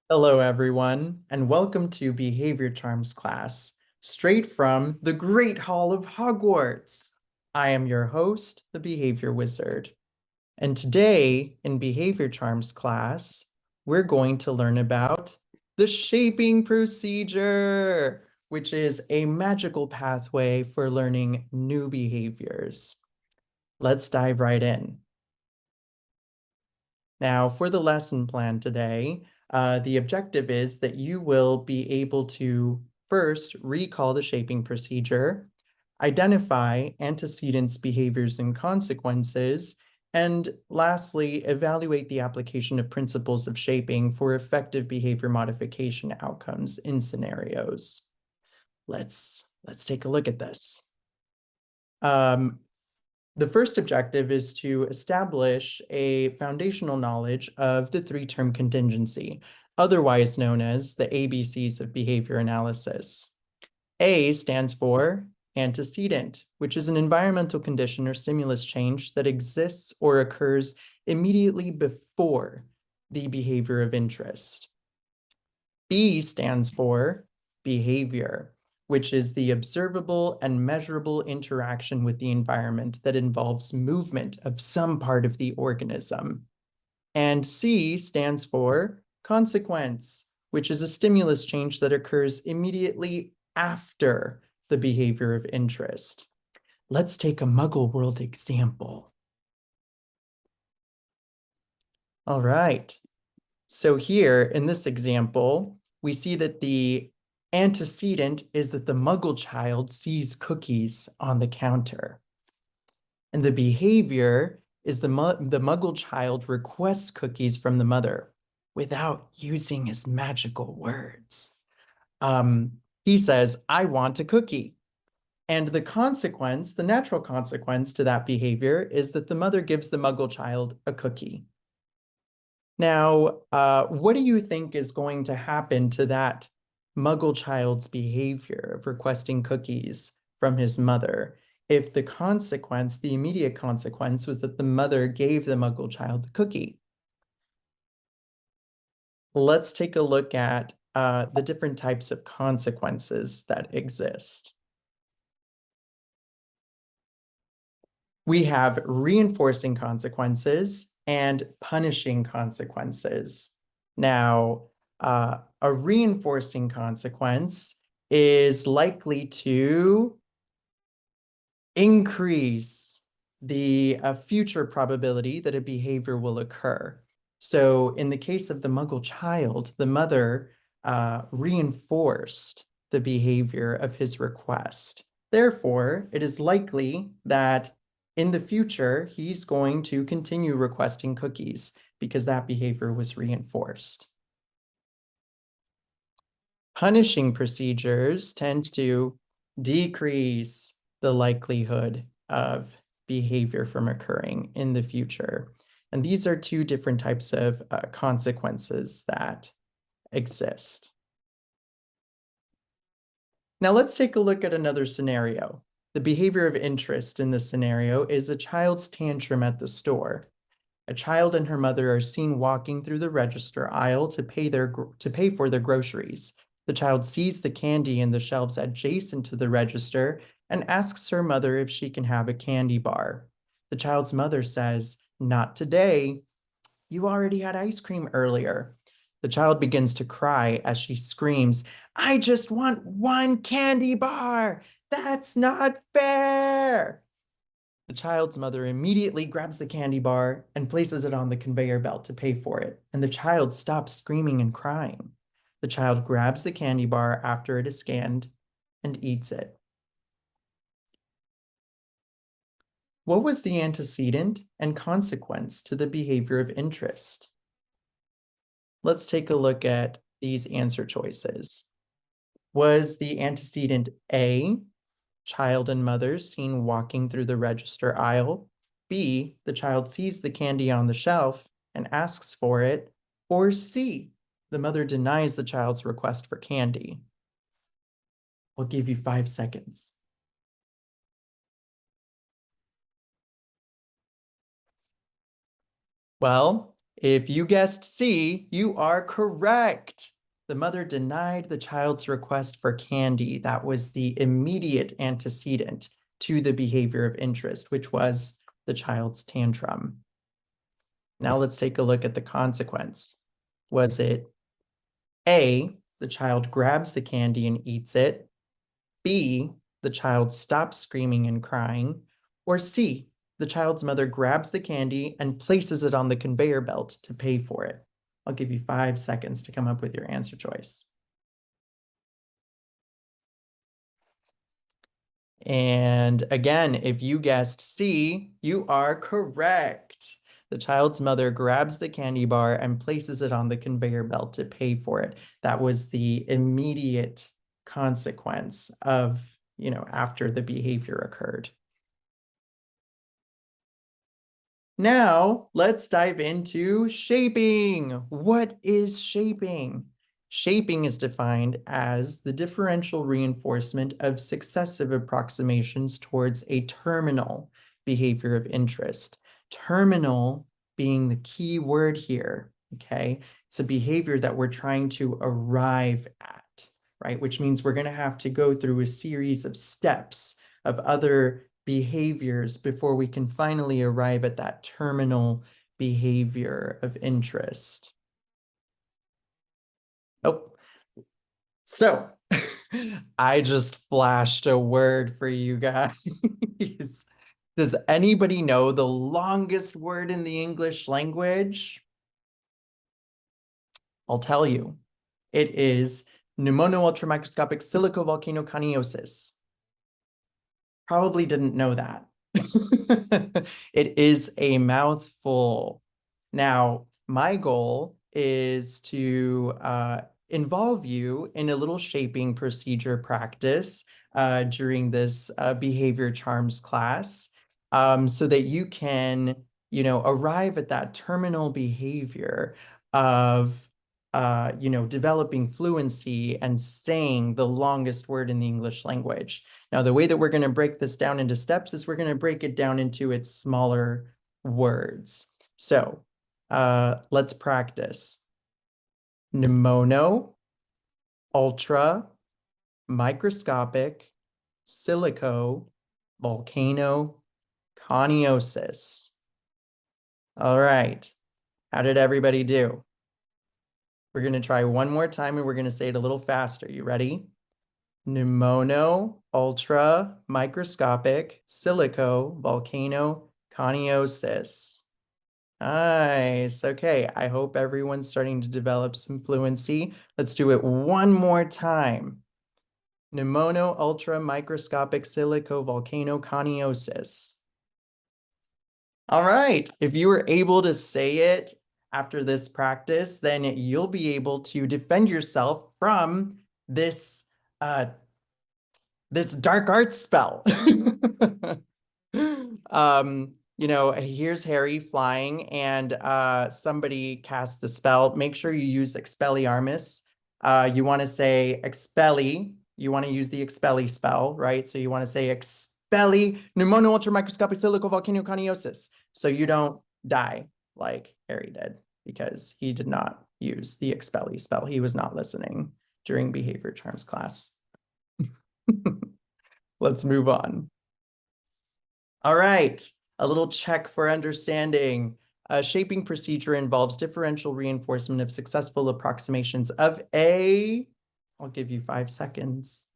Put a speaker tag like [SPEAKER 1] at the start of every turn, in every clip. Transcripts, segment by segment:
[SPEAKER 1] Hello, everyone, and welcome to Behavior Charms class, straight from the Great Hall of Hogwarts. I am your host, the Behavior Wizard. And today, in Behavior Charms class, we're going to learn about the shaping procedure, which is a magical pathway for learning new behaviors. Let's dive right in. Now, for the lesson plan today, the objective is that you will be able to first recall the shaping procedure, identify antecedents, behaviors, and consequences, and lastly, evaluate the application of principles of shaping for effective behavior modification outcomes in scenarios. Let's take a look at this. Um, the first objective is to establish a foundational knowledge of the three-term contingency, otherwise known as the ABCs of behavior analysis. A stands for antecedent, which is an environmental condition or stimulus change that exists or occurs immediately before the behavior of interest. B stands for behavior, which is the observable and measurable interaction with the environment that involves movement of some part of the organism. And C stands for consequence, which is a stimulus change that occurs immediately after the behavior of interest. Let's take a Muggle world example. All right. So here in this example, we see that the antecedent is that the Muggle child sees cookies on the counter. And the behavior is the Muggle child requests cookies from the mother without using his magical words. He says, I want a cookie. And the consequence, the natural consequence to that behavior is that the mother gives the Muggle child a cookie. Now, what do you think is going to happen to that Muggle child's behavior of requesting cookies from his mother if the consequence, the immediate consequence, was that the mother gave the Muggle child the cookie? Let's take a look at the different types of consequences that exist. We have reinforcing consequences and punishing consequences. Now, a reinforcing consequence is likely to increase the future probability that a behavior will occur. So in the case of the Muggle child, the mother reinforced the behavior of his request. Therefore, it is likely that in the future, he's going to continue requesting cookies because that behavior was reinforced. Punishing procedures tend to decrease the likelihood of behavior from occurring in the future. And these are two different types of consequences that exist. Now let's take a look at another scenario. The behavior of interest in this scenario is a child's tantrum at the store. A child and her mother are seen walking through the register aisle to pay for their groceries. The child sees the candy in the shelves adjacent to the register and asks her mother if she can have a candy bar. The child's mother says, "Not today. You already had ice cream earlier." The child begins to cry as she screams, "I just want one candy bar. That's not fair." The child's mother immediately grabs the candy bar and places it on the conveyor belt to pay for it, and the child stops screaming and crying. The child grabs the candy bar after it is scanned and eats it. What was the antecedent and consequence to the behavior of interest? Let's take a look at these answer choices. Was the antecedent A, child and mother seen walking through the register aisle? B, the child sees the candy on the shelf and asks for it? Or C, the mother denies the child's request for candy? We'll give you 5 seconds. Well, If you guessed C, you are correct. The mother denied the child's request for candy. That was the immediate antecedent to the behavior of interest, which was the child's tantrum. Now let's take a look at the consequence. Was it A, the child grabs the candy and eats it, B, the child stops screaming and crying, or C, the child's mother grabs the candy and places it on the conveyor belt to pay for it? I'll give you 5 seconds to come up with your answer choice. And again, if you guessed C, you are correct. The child's mother grabs the candy bar and places it on the conveyor belt to pay for it. That was the immediate consequence of, after the behavior occurred. Now, let's dive into shaping. What is shaping? Shaping is defined as the differential reinforcement of successive approximations towards a terminal behavior of interest. Terminal being the key word here, okay? It's a behavior that we're trying to arrive at, right? Which means we're going to have to go through a series of steps of other behaviors before we can finally arrive at that terminal behavior of interest. Oh, so I just flashed a word for you guys. Does anybody know the longest word in the English language? I'll tell you. It is pneumono-ultramicroscopic silicovolcanoconiosis. Probably didn't know that. It is a mouthful. Now, my goal is to involve you in a little shaping procedure practice during this behavior charms class, so that you can, arrive at that terminal behavior of, developing fluency and saying the longest word in the English language. Now, the way that we're going to break this down into steps is we're going to break it down into its smaller words. So let's practice. Pneumono, ultra, microscopic, silico, volcano, coniosis. All right. How did everybody do? We're going to try one more time and we're going to say it a little faster. You ready? Pneumono, ultra, microscopic, silico, volcano, coniosis. Nice. Okay. I hope everyone's starting to develop some fluency. Let's do it one more time. Pneumono, ultra, microscopic, silico, volcano, coniosis. All right. If you were able to say it after this practice, then you'll be able to defend yourself from this dark arts spell. Here's Harry flying and somebody casts the spell. Make sure you use Expelliarmus. You want to say expelli. You want to use the expelli spell, right? So you want to say expelli pneumono ultramicroscopic silico volcano coniosis. So you don't die like Harry did because he did not use the expelli spell. He was not listening during behavior charms class. Let's move on. All right, a little check for understanding. A shaping procedure involves differential reinforcement of successful approximations of a, I'll give you 5 seconds.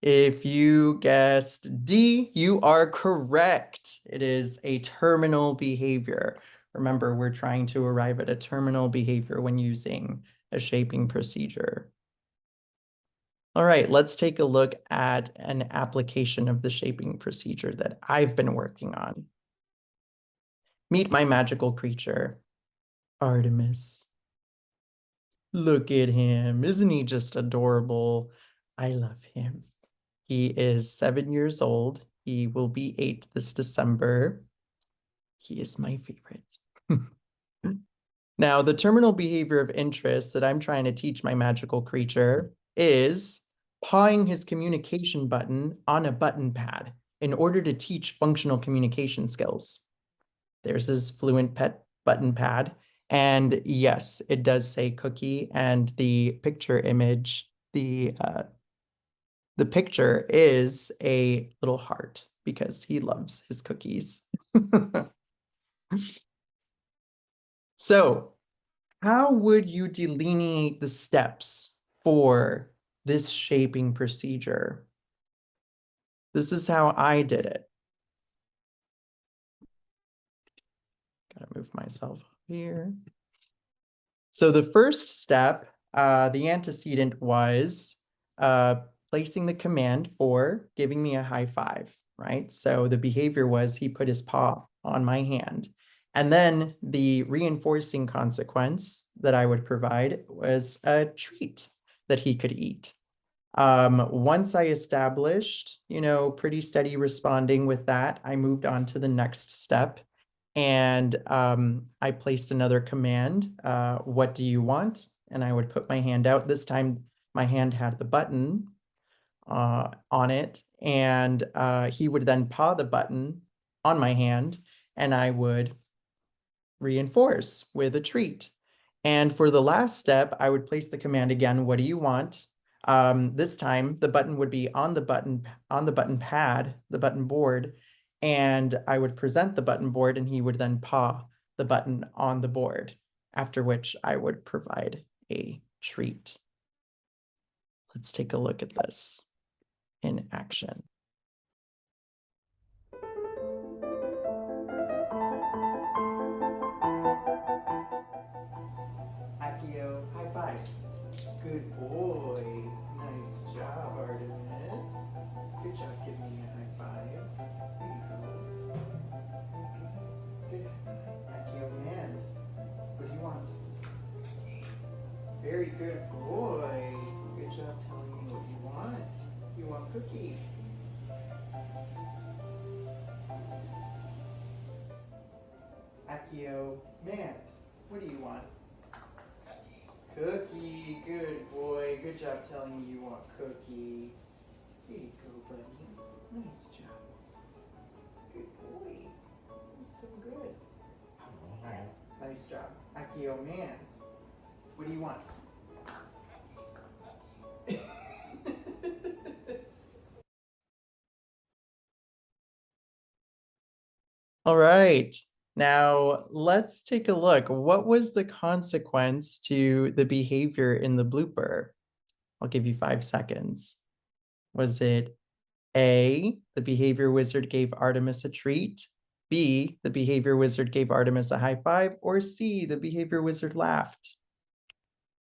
[SPEAKER 1] If you guessed D, you are correct. It is a terminal behavior. Remember, we're trying to arrive at a terminal behavior when using a shaping procedure. All right, let's take a look at an application of the shaping procedure that I've been working on. Meet my magical creature, Artemis. Look at him. Isn't he just adorable? I love him. He is 7 years old. He will be 8 this December. He is my favorite. Now, the terminal behavior of interest that I'm trying to teach my magical creature is pawing his communication button on a button pad in order to teach functional communication skills. There's his Fluent Pet button pad. And yes, it does say cookie, and the picture image, the picture is a little heart because he loves his cookies. So, how would you delineate the steps for this shaping procedure? This is how I did it. Gotta move myself here. So the first step, the antecedent was placing the command for giving me a high five, right? So the behavior was he put his paw on my hand. And then the reinforcing consequence that I would provide was a treat that he could eat. Once I established, pretty steady responding with that, I moved on to the next step. And I placed another command, what do you want? And I would put my hand out. This time my hand had the button on it, and he would then paw the button on my hand, and I would reinforce with a treat. And for the last step, I would place the command again, what do you want? This time the button would be on the button pad, the button board, and I would present the button board and he would then paw the button on the board, after which I would provide a treat. Let's take a look at this in action. Akio, high five. Good boy. Nice job, Artemis. Good job giving me a high five. There you go. Good high five. Akio, man. What do you want? Very good boy. Good job telling me what you want. You want cookie. Akio, man. What do you want? Cookie, good boy. Good job telling me you want cookie. Here you go, buddy. Nice job. Good boy. That's so good. Nice job. Akio, man. What do you want? All right. Now, let's take a look. What was the consequence to the behavior in the blooper? I'll give you 5 seconds. Was it A, the behavior wizard gave Artemis a treat, B, the behavior wizard gave Artemis a high five, or C, the behavior wizard laughed?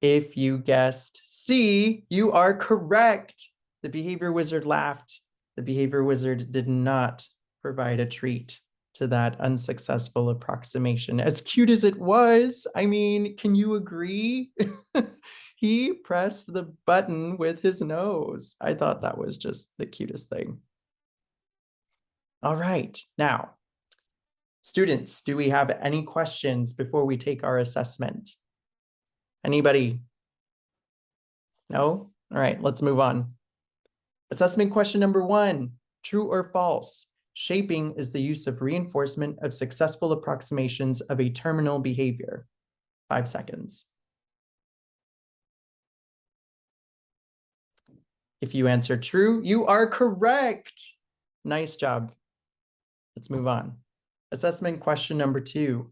[SPEAKER 1] If you guessed C, you are correct. The behavior wizard laughed. The behavior wizard did not provide a treat to that unsuccessful approximation. As cute as it was, I mean, can you agree? He pressed the button with his nose. I thought that was just the cutest thing. All right, now, students, do we have any questions before we take our assessment? Anybody? No? All right, let's move on. Assessment question number 1, true or false? Shaping is the use of reinforcement of successful approximations of a terminal behavior. 5 seconds. If you answer true, you are correct. Nice job. Let's move on. Assessment question number 2.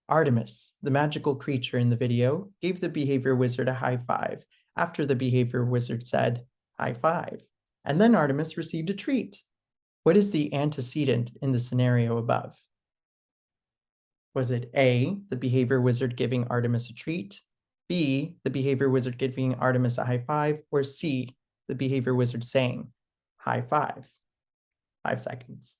[SPEAKER 1] Artemis, the magical creature in the video, gave the behavior wizard a high five after the behavior wizard said, high five. And then Artemis received a treat. What is the antecedent in the scenario above? Was it A, the behavior wizard giving Artemis a treat, B, the behavior wizard giving Artemis a high five, or C, the behavior wizard saying, high five? 5 seconds.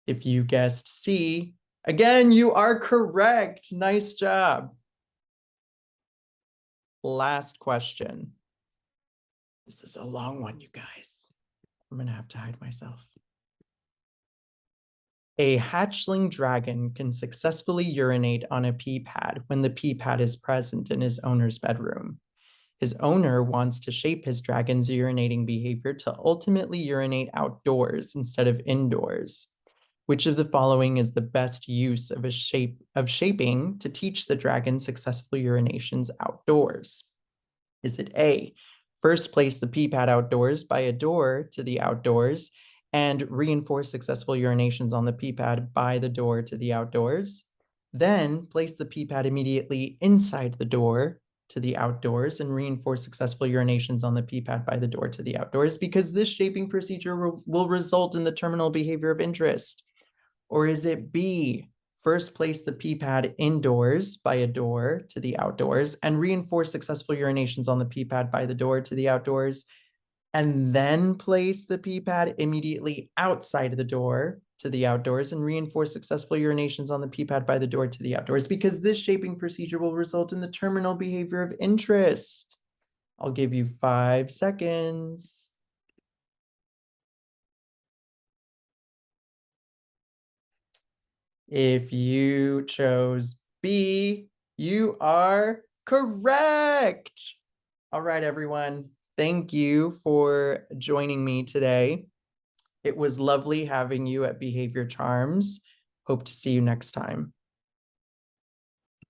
[SPEAKER 1] If you guessed C, again, you are correct. Nice job. Last question. This is a long one, you guys. I'm gonna have to hide myself. A hatchling dragon can successfully urinate on a pee pad when the pee pad is present in his owner's bedroom. His owner wants to shape his dragon's urinating behavior to ultimately urinate outdoors instead of indoors. Which of the following is the best use of shaping to teach the dragon successful urinations outdoors? Is it A, first place the pee pad outdoors by a door to the outdoors and reinforce successful urinations on the pee pad by the door to the outdoors? Then place the pee pad immediately inside the door to the outdoors and reinforce successful urinations on the pee pad by the door to the outdoors, because this shaping procedure will result in the terminal behavior of interest. Or is it B, first place the pee pad indoors by a door to the outdoors and reinforce successful urinations on the pee pad by the door to the outdoors, and then place the pee pad immediately outside of the door to the outdoors and reinforce successful urinations on the pee pad by the door to the outdoors, because this shaping procedure will result in the terminal behavior of interest? I'll give you 5 seconds. If you chose B, you are correct. All right, everyone. Thank you for joining me today. It was lovely having you at Behavior Charms. Hope to see you next time.